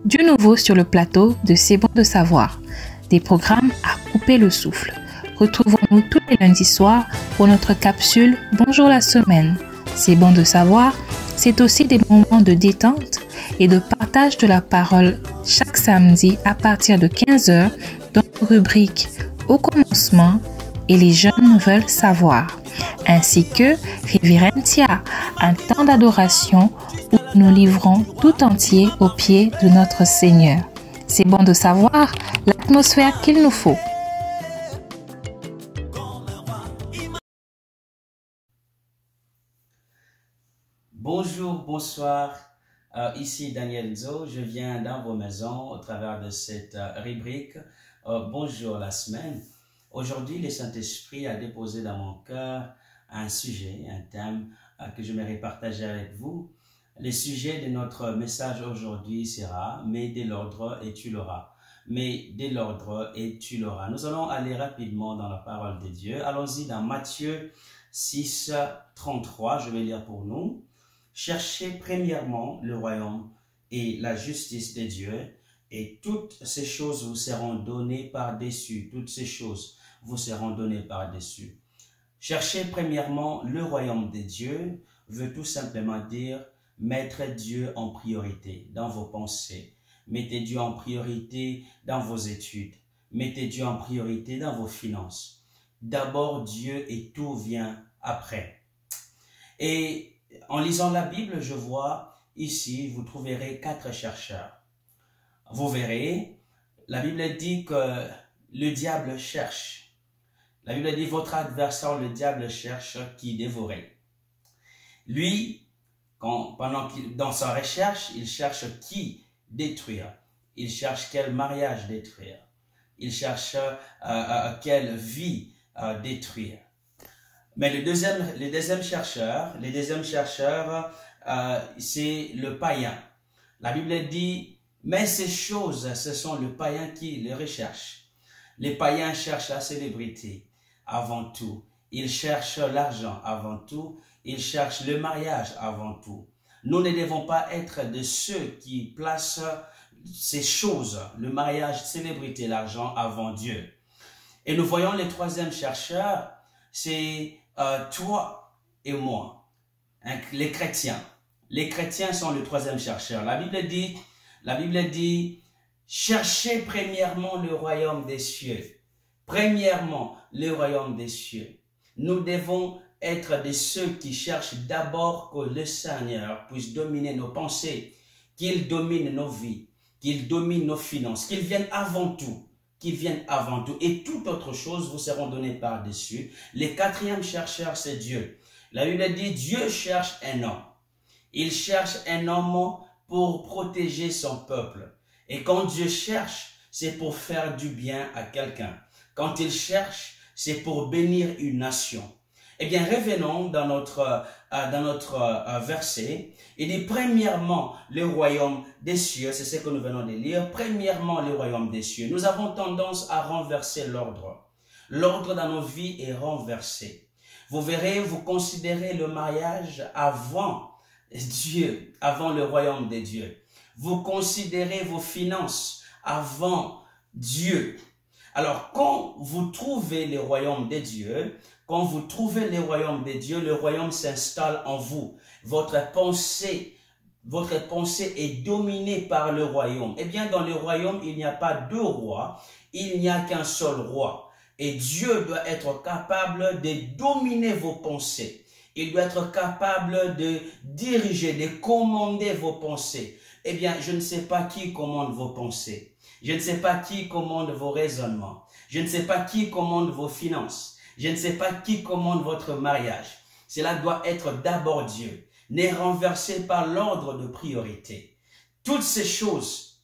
Du nouveau sur le plateau de C'est bon de savoir, des programmes à couper le souffle. Retrouvons-nous tous les lundis soirs pour notre capsule Bonjour la semaine. C'est bon de savoir, c'est aussi des moments de détente et de partage de la parole chaque samedi à partir de 15h dans nos rubriques Au commencement et Les jeunes veulent savoir, ainsi que Reverentia, un temps d'adoration où nous livrons tout entier aux pieds de notre Seigneur. C'est bon de savoir l'atmosphère qu'il nous faut. Bonjour, bonsoir, ici Daniel Zo, je viens dans vos maisons au travers de cette rubrique Bonjour la semaine. Aujourd'hui, le Saint-Esprit a déposé dans mon cœur un sujet, un thème que je j'aimerais partager avec vous. Le sujet de notre message aujourd'hui sera « Mets de l'ordre et tu l'auras ». Mets de l'ordre et tu l'auras. Nous allons aller rapidement dans la parole de Dieu. Allons-y dans Matthieu 6, 33, je vais lire pour nous. « Cherchez premièrement le royaume et la justice de Dieu, et toutes ces choses vous seront données par-dessus. » Toutes ces choses vous seront données par-dessus. Cherchez premièrement le royaume de Dieu veut tout simplement dire mettre Dieu en priorité dans vos pensées. Mettez Dieu en priorité dans vos études. Mettez Dieu en priorité dans vos finances. D'abord Dieu et tout vient après. Et en lisant la Bible, je vois ici, vous trouverez 4 chercheurs. Vous verrez, la Bible dit que le diable cherche. La Bible dit votre adversaire, le diable cherche qui dévorer. Lui, dans sa recherche, il cherche qui détruire. Il cherche quel mariage détruire. Il cherche quelle vie détruire. Mais le deuxième chercheur, c'est le païen. La Bible dit, mais ces choses, ce sont le païen qui les recherche. Les païens cherchent la célébrité avant tout. Ils cherchent l'argent avant tout. Ils cherchent le mariage avant tout. Nous ne devons pas être de ceux qui placent ces choses, le mariage, célébrité, l'argent avant Dieu. Et nous voyons le troisième chercheur, c'est toi et moi, hein, les chrétiens. Les chrétiens sont le troisième chercheur. La Bible dit, cherchez premièrement le royaume des cieux. Premièrement, le royaume des cieux. Nous devons être de ceux qui cherchent d'abord que le Seigneur puisse dominer nos pensées, qu'il domine nos vies, qu'il domine nos finances, qu'il vienne avant tout. Et toute autre chose vous seront données par-dessus. Le quatrième chercheur, c'est Dieu. La Bible dit, Dieu cherche un homme. Il cherche un homme pour protéger son peuple. Et quand Dieu cherche, c'est pour faire du bien à quelqu'un. Quand il cherche, c'est pour bénir une nation. Eh bien, revenons dans notre verset. Il dit, premièrement, le royaume des cieux, c'est ce que nous venons de lire. Premièrement, le royaume des cieux. Nous avons tendance à renverser l'ordre. L'ordre dans nos vies est renversé. Vous verrez, vous considérez le mariage avant Dieu, avant le royaume de Dieu. Vous considérez vos finances avant Dieu. Alors, quand vous trouvez le royaume de Dieu, le royaume s'installe en vous. Votre pensée est dominée par le royaume. Eh bien, dans le royaume, il n'y a pas 2 rois, il n'y a qu'un seul roi. Et Dieu doit être capable de dominer vos pensées. Il doit être capable de diriger, de commander vos pensées. Eh bien, je ne sais pas qui commande vos pensées. Je ne sais pas qui commande vos raisonnements. Je ne sais pas qui commande vos finances. Je ne sais pas qui commande votre mariage. Cela doit être d'abord Dieu. Ne renversez pas l'ordre de priorité. Toutes ces choses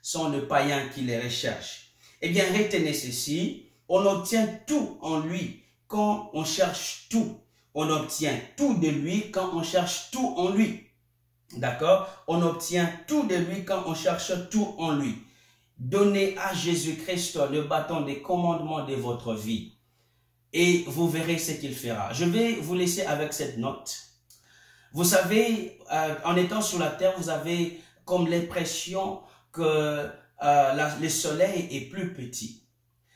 sont le païen qui les recherche. Eh bien, retenez ceci. On obtient tout en lui quand on cherche tout. On obtient tout de lui quand on cherche tout en lui. D'accord? On obtient tout de lui quand on cherche tout en lui. Donnez à Jésus-Christ le bâton des commandements de votre vie. Et vous verrez ce qu'il fera. Je vais vous laisser avec cette note. Vous savez, en étant sur la terre, vous avez comme l'impression que le soleil est plus petit.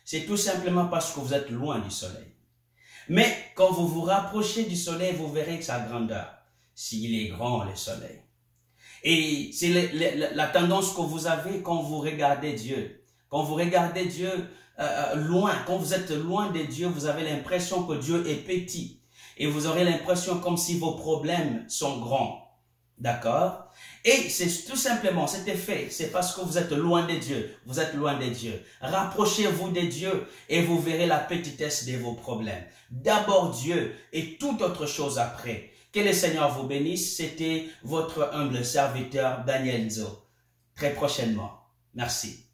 C'est tout simplement parce que vous êtes loin du soleil. Mais quand vous vous rapprochez du soleil, vous verrez sa grandeur, s'il est grand le soleil. Et c'est la tendance que vous avez quand vous regardez Dieu. Quand vous regardez Dieu loin, quand vous êtes loin de Dieu, vous avez l'impression que Dieu est petit. Et vous aurez l'impression comme si vos problèmes sont grands. D'accord? Et c'est tout simplement cet effet, c'est parce que vous êtes loin de Dieu. Vous êtes loin de Dieu. Rapprochez-vous de Dieu et vous verrez la petitesse de vos problèmes. D'abord Dieu et toute autre chose après. Que le Seigneur vous bénisse. C'était votre humble serviteur Daniel Nzo. Très prochainement. Merci.